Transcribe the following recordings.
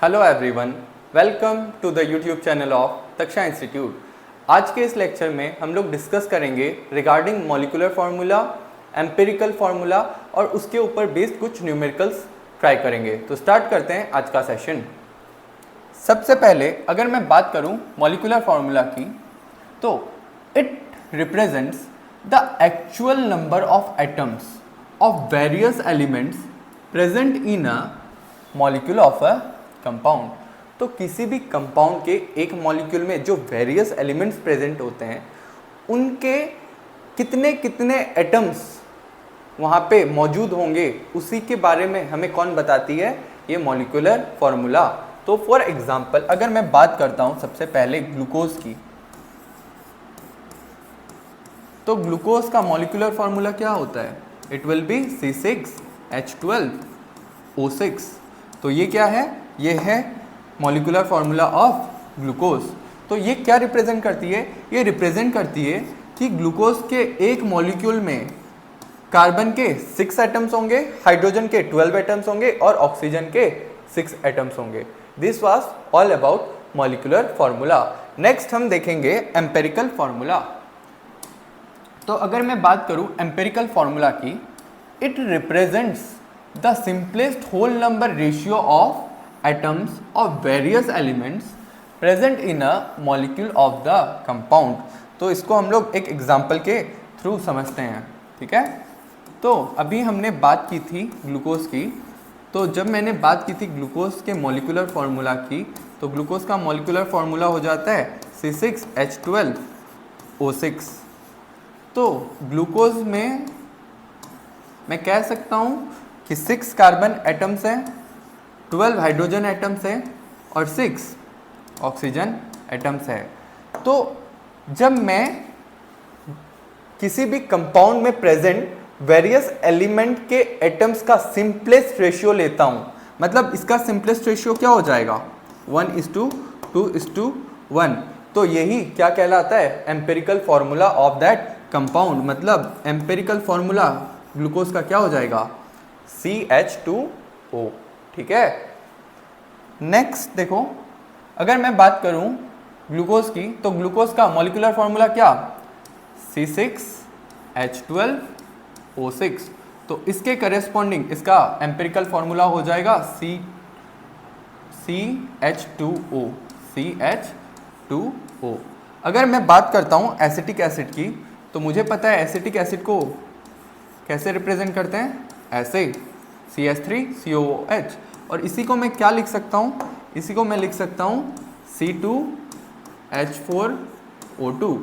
Hello everyone, welcome to the YouTube channel of Taksha institute. आज के इस लेक्चर में हम लोग डिस्कस करेंगे regarding molecular formula, empirical formula और उसके ऊपर बेस्ड कुछ न्यूमेरिकल्स ट्राई करेंगे। तो स्टार्ट करते हैं आज का सेशन। सबसे पहले अगर मैं बात करूं मॉलिक्यूलर फार्मूला की, तो it represents the actual number of atoms of various elements present in a molecule of a compound. तो किसी भी कंपाउंड के एक मॉलिक्यूल में जो वेरियस एलिमेंट्स प्रेजेंट होते हैं उनके कितने कितने एटम्स वहाँ पे मौजूद होंगे, उसी के बारे में हमें कौन बताती है? ये मॉलिक्यूलर फार्मूला। तो फॉर एग्जांपल अगर मैं बात करता हूँ सबसे पहले ग्लूकोज की, तो ग्लूकोज का मॉलिक्यूलर फार्मूला क्या होता है? It will B C6H12O6। तो ये क्या है? ये है मॉलिक्यूलर फार्मूला ऑफ ग्लूकोज। तो ये क्या रिप्रेजेंट करती है? ये रिप्रेजेंट करती है कि ग्लूकोज के एक मॉलिक्यूल में कार्बन के 6 एटम्स होंगे, हाइड्रोजन के 12 एटम्स होंगे और ऑक्सीजन के 6 एटम्स होंगे। This was all about molecular formula. Next हम देखेंगे एम्पिरिकल फार्मूला। तो अगर मैं बात करूं एम्पिरिकल फार्मूला की, it represents the simplest whole number ratio of atoms of various elements present in a molecule of the compound। तो इसको हम लोग एक एग्जाम्पल के थ्रू समझते हैं, ठीक है। तो अभी हमने बात की थी ग्लूकोज की, तो जब मैंने बात की थी ग्लूकोज के मॉलिक्यूलर फार्मूला की, तो ग्लूकोज का मॉलिक्यूलर फार्मूला हो जाता है C6H12O6। तो ग्लूकोज में मैं कह सकता हूँ कि 6 कार्बन एटम्स हैं, 12 हाइड्रोजन एटम्स है और 6 ऑक्सीजन एटम्स है। तो जब मैं किसी भी कंपाउंड में प्रेजेंट वेरियस एलिमेंट के एटम्स का सिंपलेस्ट रेशियो लेता हूं, मतलब इसका सिंपलेस्ट रेशियो क्या हो जाएगा? 1:2:1। तो यही क्या कहलाता है? Empirical formula of that compound. मतलब एम्पिरिकल फार्मूला ग्लूकोज का क्या हो जाएगा? CH2O, ठीक है। नेक्स्ट देखो, अगर मैं बात करूं ग्लूकोज की, तो ग्लूकोज का मॉलिक्यूलर फार्मूला क्या? C6H12O6। तो इसके करेस्पॉन्डिंग इसका एम्पिरिकल फार्मूला हो जाएगा CH2O। अगर मैं बात करता हूं एसिटिक एसिड की, तो मुझे पता है एसिटिक एसिड को कैसे रिप्रेजेंट करते हैं? ऐसे CH3COOH। और इसी को मैं क्या लिख सकता हूँ? इसी को मैं लिख सकता हूँ C2H4O2।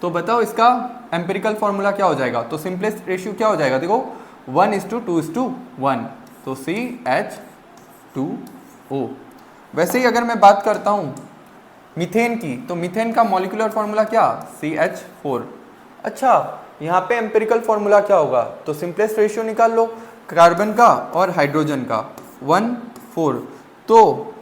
तो बताओ इसका एम्पिरिकल फार्मूला क्या हो जाएगा? तो सिंपलेस्ट रेशियो क्या हो जाएगा? देखो 1:2:1। तो CH2O। वैसे ही अगर मैं बात करता हूँ मीथेन की, तो मीथेन का मॉलिक्यूलर फार्मूला क्या? CH4। अच्छा, यहाँ पे एम्पिरिकल फार्मूला क्या होगा? तो सिंपलेस्ट रेशियो निकाल लो कार्बन का और हाइड्रोजन का, 1:4। तो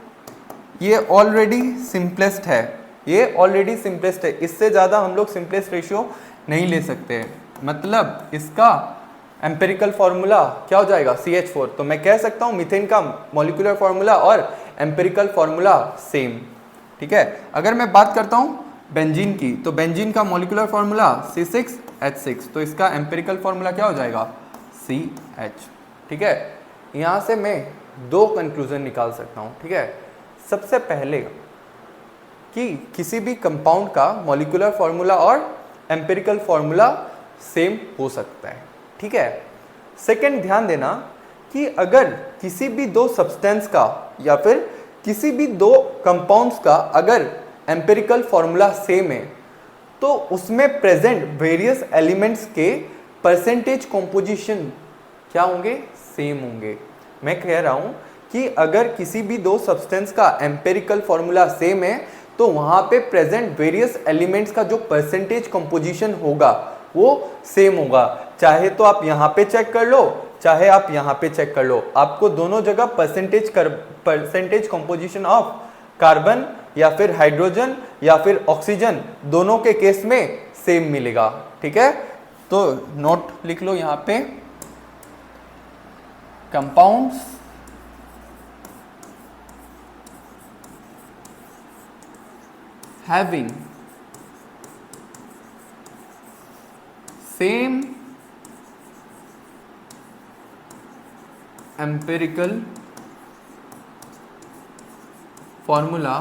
ये ऑलरेडी सिंपलेस्ट है, ये ऑलरेडी सिंपलेस्ट है। इससे ज़्यादा हम लोग सिंपलेस्ट रेशियो नहीं ले सकते। मतलब इसका एम्पिरिकल फार्मूला क्या हो जाएगा? CH4। तो मैं कह सकता हूँ मीथेन का मॉलिक्यूलर फार्मूला और एम्पिरिकल फार्मूला सेम, ठीक है। अगर मैं बात करता हूँ बेंजीन की, तो बेंजीन का मॉलिक्यूलर फार्मूला C6H6। तो इसका एम्पिरिकल फार्मूला क्या हो जाएगा? CH, ठीक है। यहाँ से मैं 2 कंक्लूजन निकाल सकता हूँ, ठीक है। सबसे पहले कि किसी भी कंपाउंड का मॉलिक्यूलर फार्मूला और एम्पिरिकल फार्मूला सेम हो सकता है, ठीक है। सेकंड, ध्यान देना कि अगर किसी भी 2 सब्सटेंस का या फिर किसी भी 2 कंपाउंड्स का अगर एम्पिरिकल फार्मूला सेम है, तो उसमें प्रेजेंट वेरियस एलिमेंट्स के परसेंटेज कॉम्पोजिशन क्या होंगे? सेम होंगे। मैं कह रहा हूं कि अगर किसी भी 2 सब्सटेंस का एम्पिरिकल फार्मूला सेम है, तो वहां पे प्रेजेंट वेरियस एलिमेंट्स का जो परसेंटेज कंपोजिशन होगा वो सेम होगा। चाहे तो आप यहाँ पे चेक कर लो, चाहे आप यहाँ पे चेक कर लो, आपको दोनों जगह परसेंटेज कंपोजिशन ऑफ कार्बन या फिर हाइड्रोजन या फिर ऑक्सीजन, दोनों के केस में सेम मिलेगा, ठीक है। तो नोट लिख लो यहाँ पे, compounds having same empirical formula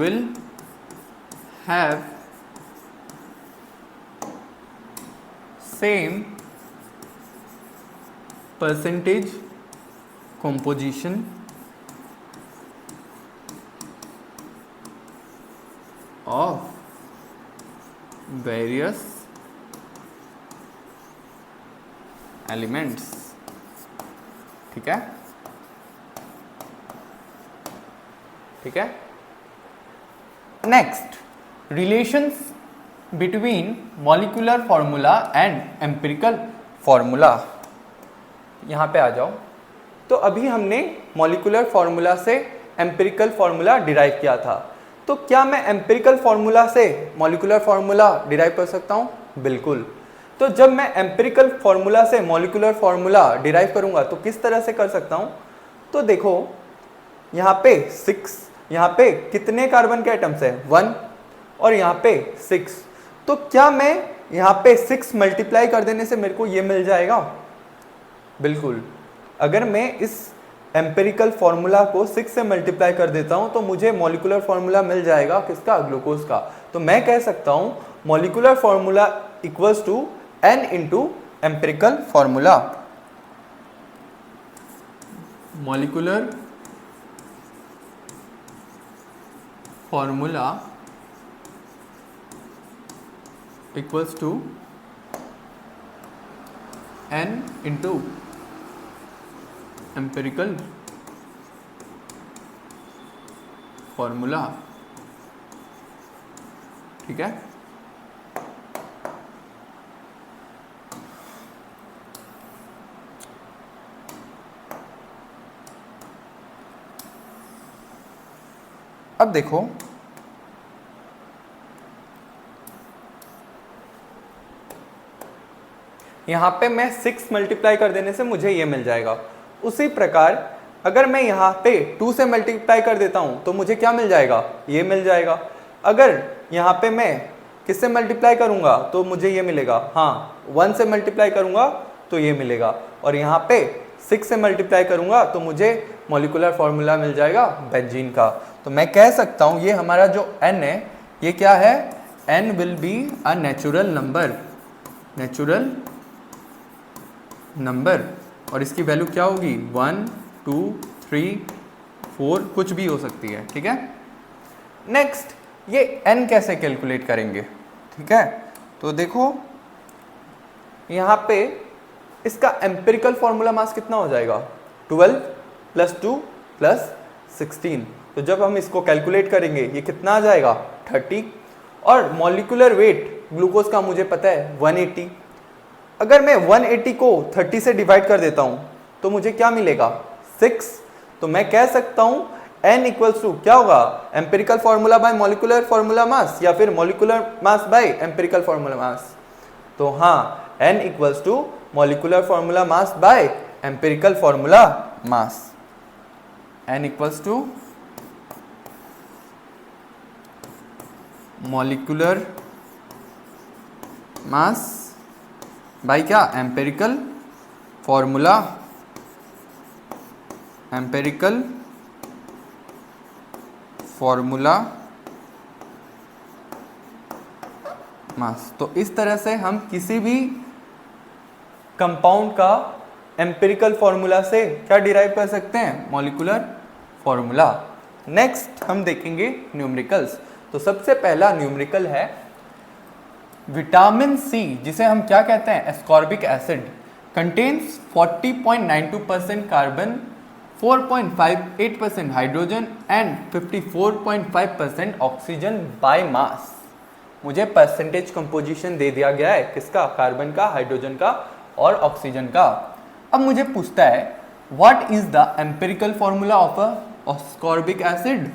will have same percentage composition of various elements। ठीक है, ठीक है। Next, relations between molecular formula and empirical formula. यहाँ पे आ जाओ। तो अभी हमने मॉलिक्यूलर फॉर्मूला से एम्पिरिकल फॉर्मूला डिराइव किया था, तो क्या मैं एम्पिरिकल फॉर्मूला से मॉलिक्यूलर फॉर्मूला डिराइव कर सकता हूँ? बिल्कुल। तो जब मैं एम्पिरिकल फॉर्मूला से मॉलिक्यूलर फॉर्मूला डिराइव करूँगा तो किस तरह से कर सकता हूँ? तो देखो, यहाँ पे 6, यहाँ पे कितने कार्बन के एटम्स है? 1, और यहाँ पे 6। तो क्या मैं यहाँ पे 6 मल्टीप्लाई कर देने से मेरे को ये मिल जाएगा? बिल्कुल। अगर मैं इस एम्पिरिकल फॉर्मूला को 6 से मल्टीप्लाई कर देता हूँ तो मुझे मॉलिक्यूलर फॉर्मूला मिल जाएगा किसका? ग्लूकोज का। तो मैं कह सकता हूँ molecular formula equals to n into empirical formula. Molecular formula equals to n into empirical formula. ठीक है, अब देखो, यहां पे मैं 6 मल्टीप्लाई कर देने से मुझे ये मिल जाएगा। उसी प्रकार अगर मैं यहाँ पे 2 से मल्टीप्लाई कर देता हूँ तो मुझे क्या मिल जाएगा? ये मिल जाएगा। अगर यहाँ पे मैं किससे मल्टीप्लाई करूँगा तो मुझे ये मिलेगा, हाँ 1 से मल्टीप्लाई करूँगा तो ये मिलेगा, और यहाँ पे 6 से मल्टीप्लाई करूँगा तो मुझे मॉलिक्यूलर फॉर्मूला मिल जाएगा बेंजीन का। तो मैं कह सकता हूँ ये हमारा जो n है ये क्या है? n will be a natural number, natural number, और इसकी वैल्यू क्या होगी? 1, 2, 3, 4 कुछ भी हो सकती है। ठीक है, नेक्स्ट, ये n कैसे कैलकुलेट करेंगे? ठीक है, तो देखो यहाँ पे इसका एम्पिरिकल फॉर्मूला मास कितना हो जाएगा? 12 + 2 + 16। तो जब हम इसको कैलकुलेट करेंगे ये कितना आ जाएगा? 30। और मॉलिक्यूलर वेट ग्लूकोज का मुझे पता है 180। अगर मैं 180 को 30 से डिवाइड कर देता हूं तो मुझे क्या मिलेगा? 6। तो मैं कह सकता हूं n इक्वल्स टू क्या होगा? Empirical formula by molecular formula mass, या फिर molecular mass by empirical formula mass. तो हाँ, n equals to molecular formula mass by empirical formula mass. n equals to molecular mass by क्या? Empirical formula, empirical formula mass. तो इस तरह से हम किसी भी कंपाउंड का एम्पिरिकल फॉर्मूला से क्या डिराइव कर सकते हैं? Molecular formula. नेक्स्ट हम देखेंगे न्यूमेरिकल्स। तो सबसे पहला न्यूमेरिकल है विटामिन सी, जिसे हम क्या कहते हैं? Ascorbic acid, contains 40.92% carbon, 4.58% hydrogen and 54.5% oxygen by mass. मुझे परसेंटेज कंपोजिशन दे दिया गया है किसका? कार्बन का, हाइड्रोजन का और ऑक्सीजन का। अब मुझे पूछता है what is the empirical formula of a ascorbic acid?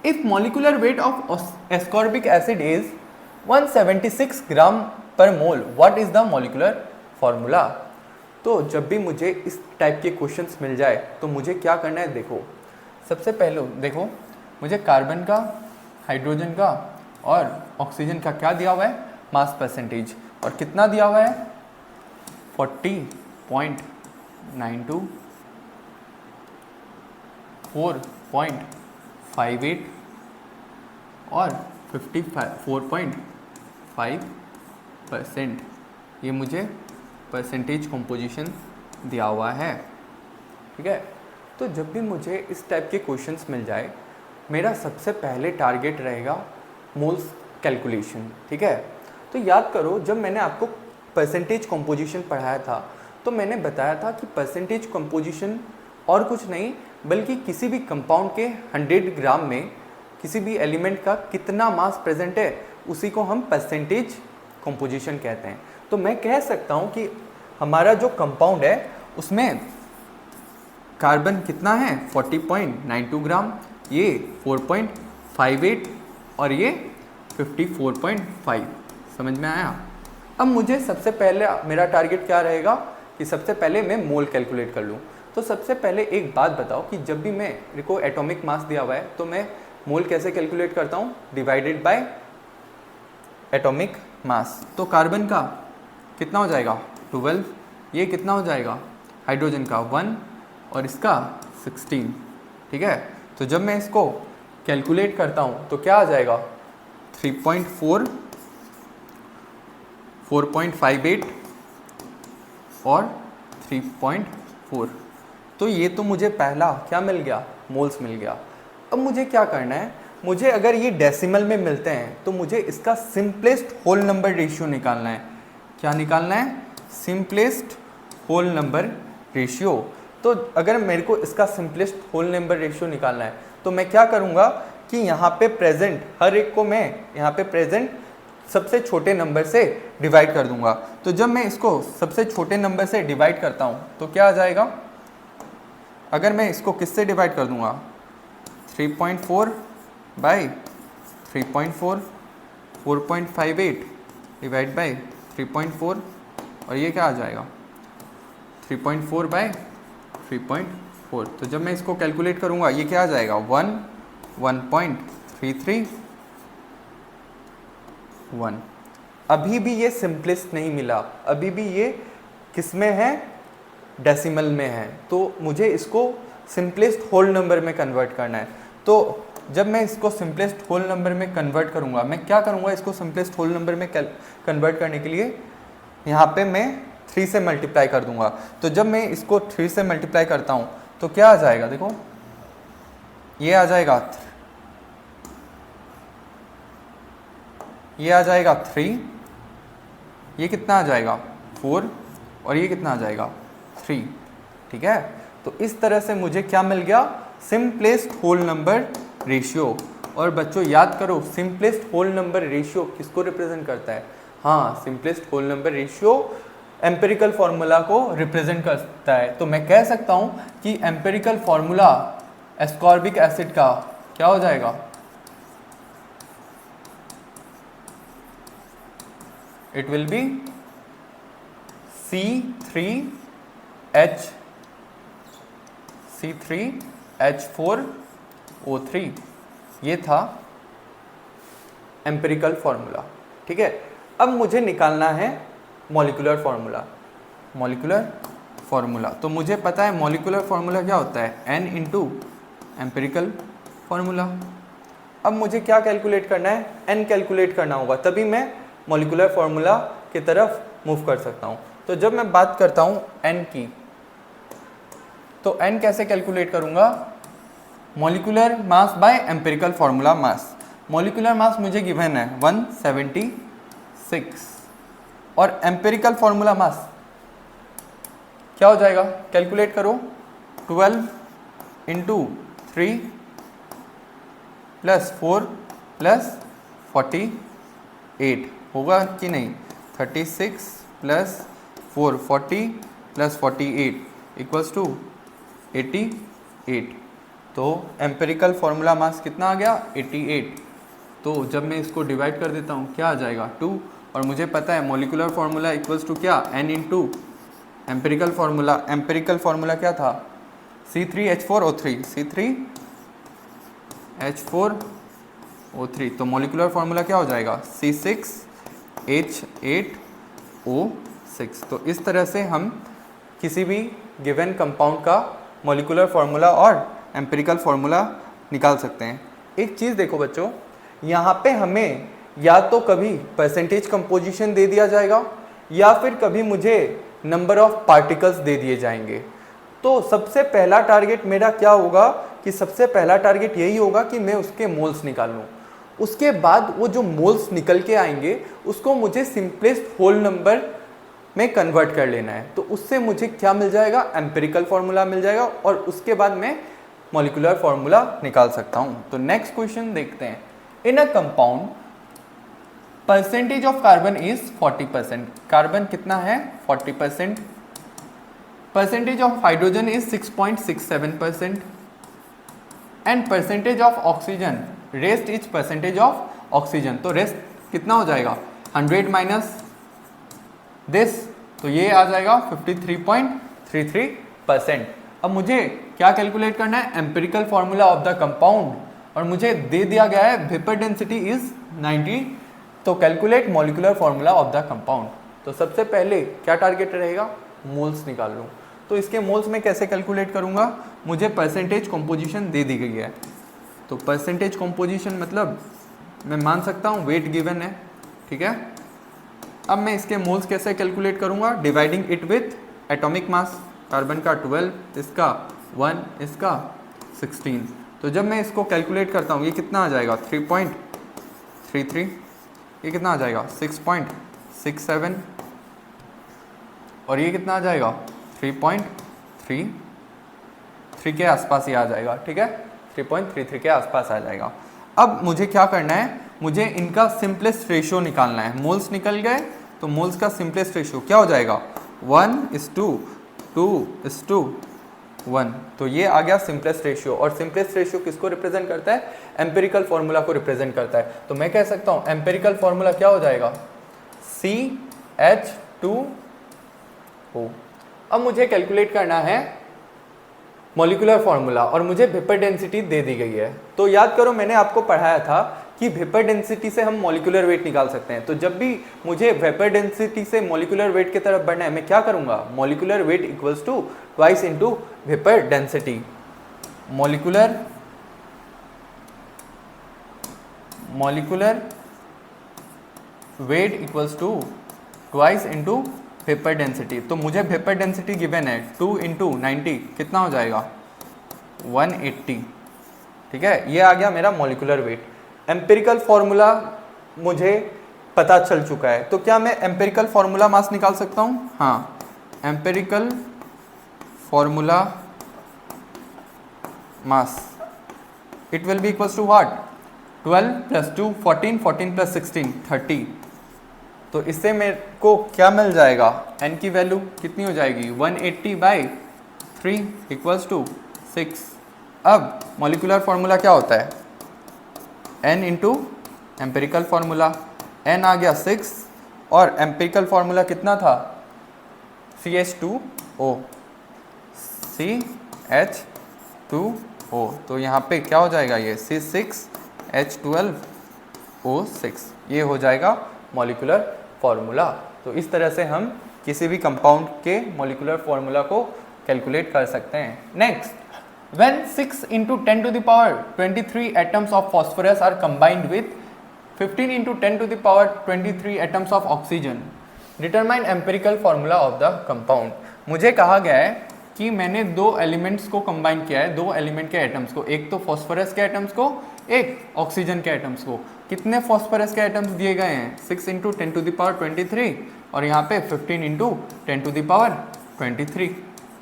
If molecular weight of ascorbic acid is 176 gram per mole, what is the molecular formula? तो जब भी मुझे इस टाइप के क्वेश्चंस मिल जाए तो मुझे क्या करना है, देखो सबसे पहले देखो मुझे कार्बन का, हाइड्रोजन का और ऑक्सीजन का क्या दिया हुआ है, मास परसेंटेज, और कितना दिया हुआ है 40.92, 4.58 और 54.5%। ये मुझे परसेंटेज कंपोजिशन दिया हुआ है, ठीक है। तो जब भी मुझे इस टाइप के क्वेश्चंस मिल जाए, मेरा सबसे पहले टारगेट रहेगा मोल्स कैलकुलेशन, ठीक है। तो याद करो, जब मैंने आपको परसेंटेज कंपोजिशन पढ़ाया था तो मैंने बताया था कि परसेंटेज कंपोजिशन और कुछ नहीं बल्कि किसी भी कंपाउंड के 100 ग्राम में किसी भी एलिमेंट का कितना मास प्रेजेंट है उसी को हम परसेंटेज कंपोजिशन कहते हैं। तो मैं कह सकता हूँ कि हमारा जो कंपाउंड है उसमें कार्बन कितना है 40.92 ग्राम, ये 4.58 और ये 54.5। समझ में आया। अब मुझे सबसे पहले मेरा टारगेट क्या रहेगा कि सबसे पहले मैं मोल कैलकुलेट कर लूँ। तो सबसे पहले एक बात बताओ कि जब भी मेरे को एटॉमिक मास दिया हुआ है तो मैं मोल कैसे कैलकुलेट करता हूँ, डिवाइडेड बाय एटॉमिक मास। तो कार्बन का कितना हो जाएगा 12, ये कितना हो जाएगा हाइड्रोजन का 1 और इसका 16, ठीक है। तो जब मैं इसको कैलकुलेट करता हूँ तो क्या आ जाएगा 3.4, 4.58 और 3.4। तो ये तो मुझे पहला क्या मिल गया, मोल्स मिल गया। अब मुझे क्या करना है, मुझे अगर ये डेसिमल में मिलते हैं तो मुझे इसका सिंपलेस्ट होल नंबर रेशियो निकालना है। क्या निकालना है, सिंपलेस्ट होल नंबर रेशियो। तो अगर मेरे को इसका सिंपलेस्ट होल नंबर रेशियो निकालना है तो मैं क्या करूँगा कि यहाँ पे प्रेजेंट हर एक को मैं यहाँ पे प्रेजेंट सबसे छोटे नंबर से डिवाइड कर दूंगा। तो जब मैं इसको सबसे छोटे नंबर से डिवाइड करता हूँ तो क्या आ जाएगा, अगर मैं इसको किससे डिवाइड कर दूंगा 3.4 बाई 3.4, 4.58 डिवाइड बाई 3.4 और ये क्या आ जाएगा 3.4 बाई 3.4। तो जब मैं इसको कैलकुलेट करूंगा ये क्या आ जाएगा 1.33 1। अभी भी ये सिंपलेस्ट नहीं मिला, अभी भी ये किस में है, डेसिमल में है। तो मुझे इसको सिंपलेस्ट होल नंबर में कन्वर्ट करना है। तो जब मैं इसको सिंपलेस्ट होल नंबर में कन्वर्ट करूंगा, मैं क्या करूंगा, इसको सिंपलेस्ट होल नंबर में कन्वर्ट करने के लिए यहाँ पे मैं 3 से मल्टीप्लाई कर दूंगा। तो जब मैं इसको 3 से मल्टीप्लाई करता हूँ तो क्या आ जाएगा, देखो ये आ जाएगा, ये आ जाएगा 3, ये कितना आ जाएगा 4 और ये कितना आ जाएगा 3, ठीक है। तो इस तरह से मुझे क्या मिल गया, सिंपलेस्ट होल नंबर रेशियो। और बच्चों याद करो, सिंपलेस्ट होल नंबर रेशियो किसको रिप्रेजेंट करता है, हाँ simplest whole number ratio empirical formula को रिप्रेजेंट करता है। तो मैं कह सकता हूँ कि एम्पिरिकल फॉर्मूला एस्कॉर्बिक एसिड का क्या हो जाएगा, it will be C3H4O3। ये था एम्पिरिकल फॉर्मूला, ठीक है। अब मुझे निकालना है मॉलिक्यूलर फॉर्मूला। मॉलिक्यूलर फॉर्मूला तो मुझे पता है मॉलिक्यूलर फॉर्मूला क्या होता है, N इंटू एम्पिरिकल फॉर्मूला। अब मुझे क्या कैलकुलेट करना है, N कैलकुलेट करना होगा, तभी मैं मॉलिक्यूलर फॉर्मूला की तरफ मूव कर सकता हूँ। तो जब मैं बात करता हूँ N की, तो N कैसे कैलकुलेट करूँगा, molecular mass by empirical formula mass. Molecular mass मुझे गिवन है 176 और एम्पिरिकल फॉर्मूला मास क्या हो जाएगा, कैलकुलेट करो, 12 इंटू 3 प्लस 4 प्लस 48 होगा कि नहीं, 36 प्लस 4 40 प्लस 48 इक्वल्स टू 88। तो एम्पेरिकल फॉर्मूला मास कितना आ गया 88। तो जब मैं इसको डिवाइड कर देता हूँ क्या आ जाएगा 2, और मुझे पता है मॉलिक्यूलर फॉर्मूला इक्वल्स टू क्या, N इंटू एम्पिरिकल फार्मूला क्या था, C3H4O3, C3H4O3। तो मॉलिक्यूलर फार्मूला क्या हो जाएगा, C6H8O6। तो इस तरह से हम किसी भी गिवन कंपाउंड का मॉलिक्यूलर फार्मूला और एम्पिरिकल फार्मूला निकाल सकते हैं। एक चीज़ देखो बच्चों, यहाँ पे हमें या तो कभी परसेंटेज कंपोजिशन दे दिया जाएगा या फिर कभी मुझे नंबर ऑफ पार्टिकल्स दे दिए जाएंगे। तो सबसे पहला टारगेट मेरा क्या होगा कि सबसे पहला टारगेट यही होगा कि मैं उसके मोल्स निकालूं। उसके बाद वो जो मोल्स निकल के आएंगे उसको मुझे सिंपलेस्ट होल नंबर में कन्वर्ट कर लेना है। तो उससे मुझे क्या मिल जाएगा, एम्पिरिकल फार्मूला मिल जाएगा और उसके बाद मैं मॉलिक्यूलर फार्मूला निकाल सकता हूं। तो नेक्स्ट क्वेश्चन देखते हैं। In a compound percentage of carbon is 40%। Carbon कितना है, 40%। Percentage of hydrogen is 6.67% and percentage of oxygen, rest is percentage of oxygen. तो रेस्ट कितना हो जाएगा, 100 माइनस दिस, तो ये आ जाएगा 53.33%। अब मुझे क्या कैलकुलेट करना है, empirical formula of the compound, और मुझे दे दिया गया है वेपर डेंसिटी इज 90। तो calculate molecular formula of the compound. तो सबसे पहले क्या टारगेट रहेगा, मोल्स निकाल लूँ। तो इसके मोल्स में कैसे कैलकुलेट करूँगा, मुझे परसेंटेज कॉम्पोजिशन दे दी गई है। तो परसेंटेज कॉम्पोजिशन मतलब मैं मान सकता हूँ वेट गिवन है, ठीक है। अब मैं इसके मोल्स कैसे कैलकुलेट करूँगा, dividing it with atomic mass. Carbon का 12, इसका 1, इसका 16। तो जब मैं इसको कैलकुलेट करता हूँ ये कितना आ जाएगा, 3.33। ये कितना आ जाएगा, 6.67। और ये कितना आ जाएगा, 3.33 के आसपास ही आ जाएगा, ठीक है। 3.33 के आसपास आ जाएगा। अब मुझे क्या करना है, मुझे इनका सिंपलेस्ट रेशियो निकालना है। मोल्स निकल गए तो मोल्स का सिंपलेस्ट रेशियो क्या हो जाएगा, 1:2:1। तो ये आ गया सिंपलेस्ट रेशियो। और सिंपलेस्ट रेशियो किसको रिप्रेजेंट करता है, एम्पिरिकल फार्मूला को रिप्रेजेंट करता है। तो मैं कह सकता हूँ एम्पिरिकल फार्मूला क्या हो जाएगा, CH2O। अब मुझे कैलकुलेट करना है मॉलिक्यूलर फार्मूला और मुझे वेपर डेंसिटी दे दी गई है। तो याद करो मैंने आपको पढ़ाया था कि वेपर डेंसिटी से हम मॉलिक्यूलर वेट निकाल सकते हैं। तो जब भी मुझे वेपर डेंसिटी से मॉलिक्यूलर वेट की तरफ बढ़ना है मैं क्या करूंगा, molecular weight equals to twice into vapour density. Molecular weight equals to twice into vapour density. तो मुझे वेपर डेंसिटी गिवन है 2 इंटू 90 कितना हो जाएगा, 180, ठीक है। ये आ गया मेरा मॉलिक्यूलर वेट। एम्पिरिकल फार्मूला मुझे पता चल चुका है। तो क्या मैं एम्पिरिकल फार्मूला मास निकाल सकता हूँ, हाँ। Empirical formula mass it will be equals to what, 12 + 2 14, 14 + 16 30। तो इससे मेरे को क्या मिल जाएगा, n की वैल्यू कितनी हो जाएगी, 180/3 इक्वल्स टू 6। अब मॉलिक्यूलर फार्मूला क्या होता है, n into empirical formula. n आ गया 6 और एम्पेरिकल फार्मूला कितना था, CH2O। तो यहाँ पे क्या हो जाएगा, ये C6H12O6 ये हो जाएगा मॉलिक्यूलर फार्मूला। तो इस तरह से हम किसी भी कंपाउंड के मॉलिक्यूलर फार्मूला को कैलकुलेट कर सकते हैं। Next, when 6 × 10⁻23 atoms of phosphorus are combined with 15 × 10⁻23 atoms of oxygen, determine empirical formula of the compound। मुझे कहा गया है कि मैंने दो एलिमेंट्स को कंबाइन किया है, दो एलिमेंट के एटम्स को, एक तो फॉस्फोरस के एटम्स को, एक ऑक्सीजन के एटम्स को। कितने फॉस्फोरस के एटम्स दिए गए हैं, 6 × 10⁻23 और यहाँ पे 15 × 10⁻23।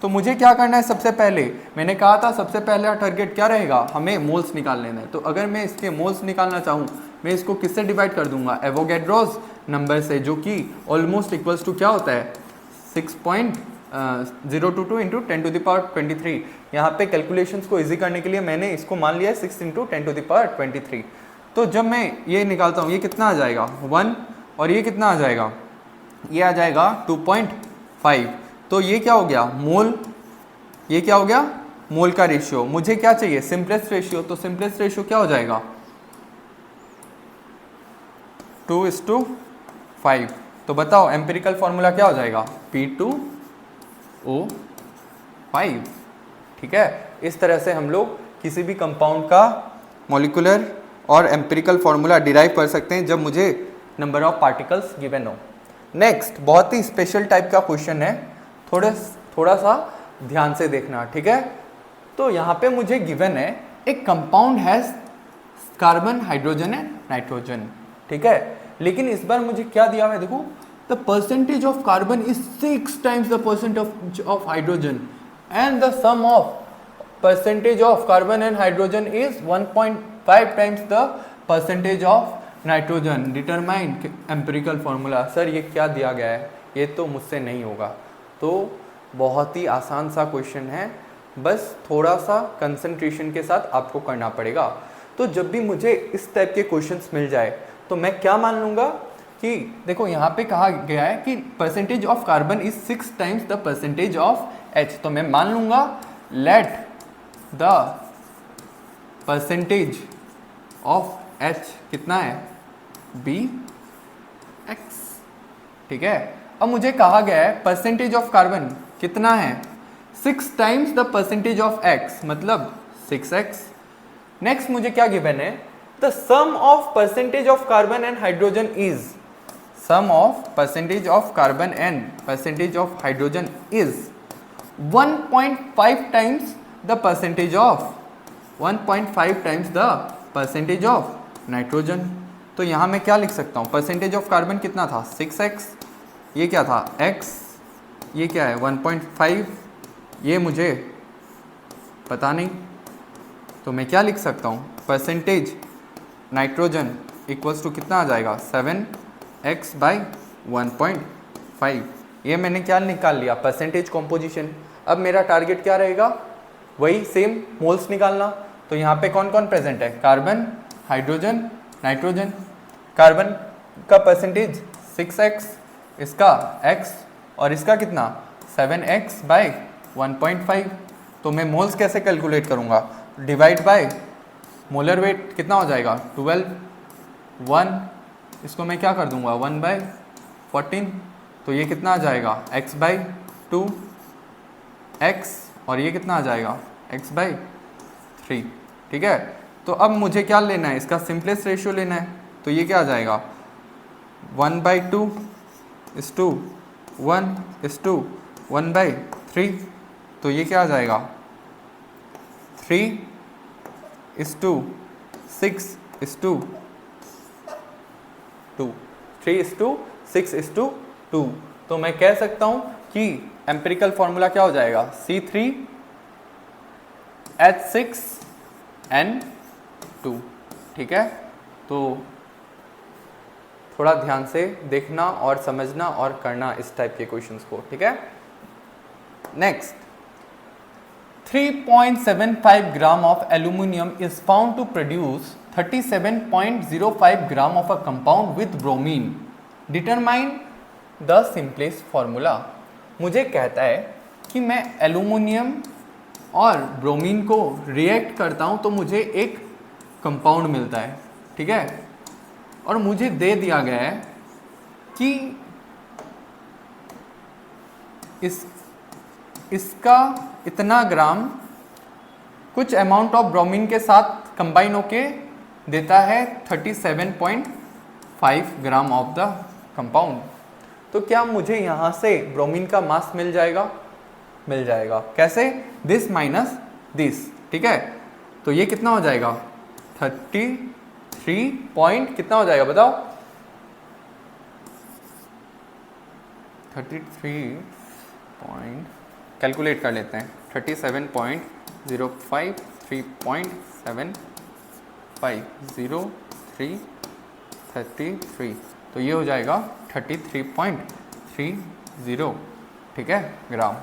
तो मुझे क्या करना है, सबसे पहले मैंने कहा था सबसे पहला टारगेट क्या रहेगा, हमें मोल्स निकाल लेना है। तो अगर मैं इसके मोल्स निकालना चाहूँ मैं इसको किससे डिवाइड कर दूंगा, एवोगैड्रोस नंबर से, जो कि ऑलमोस्ट इक्वल्स टू क्या होता है, 6.022 × 10⁻23। यहाँ पे कैलकुलेशंस को इजी करने के लिए मैंने इसको मान लिया है 6 × 10⁻23। तो जब मैं ये निकालता हूँ ये कितना आ जाएगा 1 और ये कितना आ जाएगा, ये आ जाएगा 2.5। तो ये क्या हो गया मोल, ये क्या हो गया मोल का रेशियो। मुझे क्या चाहिए सिंपलेस्ट रेशियो, तो सिंपलेस्ट रेशियो क्या हो जाएगा 2:5। तो बताओ एम्पिरिकल फॉर्मूला क्या हो जाएगा P2O5। ठीक है, इस तरह से हम लोग किसी भी कंपाउंड का मॉलिक्यूलर और एम्पिरिकल फॉर्मूला डिराइव कर सकते हैं जब मुझे नंबर ऑफ पार्टिकल्स गिवन हो। नेक्स्ट बहुत ही स्पेशल टाइप का क्वेश्चन है, थोड़ा सा ध्यान से देखना, ठीक है। तो यहाँ पे मुझे गिवन है एक compound has carbon hydrogen and nitrogen, ठीक है, लेकिन इस बार मुझे क्या दिया हुआ है देखो, the percentage of carbon is 6 times the percentage of hydrogen and the sum of percentage of carbon and hydrogen is 1.5 times the percentage of nitrogen. Determine empirical formula। Sir ये क्या दिया गया है, ये तो मुझसे नहीं होगा। तो बहुत ही आसान सा क्वेश्चन है, बस थोड़ा सा कंसंट्रेशन के साथ आपको करना पड़ेगा। तो जब भी मुझे इस टाइप के क्वेश्चंस मिल जाए तो मैं क्या मान लूँगा कि देखो यहाँ पे कहा गया है कि percentage of carbon is 6 times the percentage of H, तो मैं मान लूँगा let the percentage of H कितना है Bx, ठीक है। अब मुझे कहा गया है परसेंटेज ऑफ कार्बन कितना है 6 times the percentage of X, मतलब 6x। नेक्स्ट मुझे क्या गिवन है, the sum of percentage of carbon and hydrogen is, sum of percentage of carbon and percentage of hydrogen is 1.5 times the percentage of 1.5 times the percentage of nitrogen. तो यहाँ मैं क्या लिख सकता हूँ, परसेंटेज ऑफ कार्बन कितना था 6x, ये क्या था x, ये क्या है 1.5, ये मुझे पता नहीं, तो मैं क्या लिख सकता हूँ परसेंटेज नाइट्रोजन इक्वल्स टू कितना आ जाएगा 7x बाई 1.5। ये मैंने क्या निकाल लिया परसेंटेज कॉम्पोजिशन। अब मेरा टारगेट क्या रहेगा, वही सेम मोल्स निकालना। तो यहाँ पे कौन कौन प्रेजेंट है, कार्बन, हाइड्रोजन, नाइट्रोजन। कार्बन का परसेंटेज 6x, इसका x और इसका कितना 7x बाई 1.5। तो मैं मोल्स कैसे कैलकुलेट करूँगा, डिवाइड बाय मोलर वेट कितना हो जाएगा 12, 1, इसको मैं क्या कर दूंगा 1/14, तो ये कितना आ जाएगा x/2 x, और ये कितना आ जाएगा x/3, ठीक है। तो अब मुझे क्या लेना है, इसका सिंपलेस्ट रेशियो लेना है। तो ये क्या आ जाएगा 1/2 इस टू 1 इस टू 1/3, तो ये क्या आ जाएगा 3 इस टू 6 इस टू 2, 3 इस टू 6 इस टू 2। तो मैं कह सकता हूं कि एम्पिरिकल फॉर्मूला क्या हो जाएगा C3H6N2, ठीक है। तो थोड़ा ध्यान से देखना और समझना और करना इस टाइप के क्वेश्चंस को, ठीक है। Next 3.75 gram of aluminium is found to produce 37.05 gram of a compound with bromine. Determine the simplest formula। मुझे कहता है कि मैं एल्यूमिनियम और ब्रोमीन को रिएक्ट करता हूं तो मुझे एक कंपाउंड मिलता है, ठीक है। और मुझे दे दिया गया है कि इसका इतना ग्राम कुछ अमाउंट ऑफ ब्रोमीन के साथ कंबाइन होके देता है 37.5 ग्राम ऑफ द कंपाउंड। तो क्या मुझे यहाँ से ब्रोमीन का मास मिल जाएगा, मिल जाएगा। कैसे, दिस माइनस दिस, ठीक है। तो ये कितना हो जाएगा 33 पॉइंट कितना हो जाएगा बताओ 33 पॉइंट, कैलकुलेट कर लेते हैं 37.05 3.75 03 33, तो ये हो जाएगा 33.30, ठीक है ग्राम।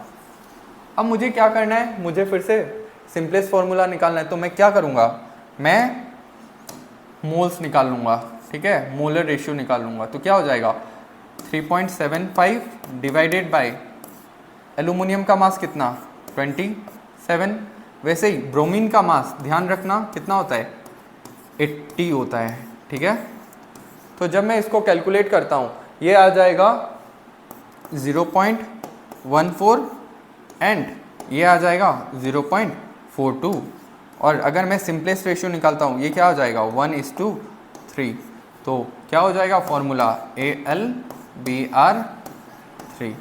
अब मुझे क्या करना है, मुझे फिर से सिंपलेस्ट फॉर्मूला निकालना है। तो मैं क्या करूँगा, मैं मोल्स निकाल लूँगा, ठीक है, मोलर रेशियो निकाल लूँगा। तो क्या हो जाएगा 3.75 डिवाइडेड बाय एल्यूमिनियम का मास कितना 27। वैसे ही ब्रोमीन का मास ध्यान रखना कितना होता है 80 होता है, ठीक है। तो जब मैं इसको कैलकुलेट करता हूँ ये आ जाएगा 0.14 एंड ये आ जाएगा 0.42। और अगर मैं सिंपलेस्ट रेशियो निकालता हूँ ये क्या हो जाएगा 1:3। तो क्या हो जाएगा फॉर्मूला AlBr3।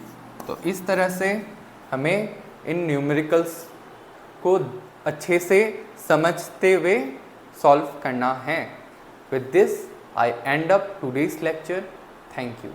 तो इस तरह से हमें इन न्यूमेरिकल्स को अच्छे से समझते हुए सॉल्व करना है। With this I and up today's lecture. Thank you.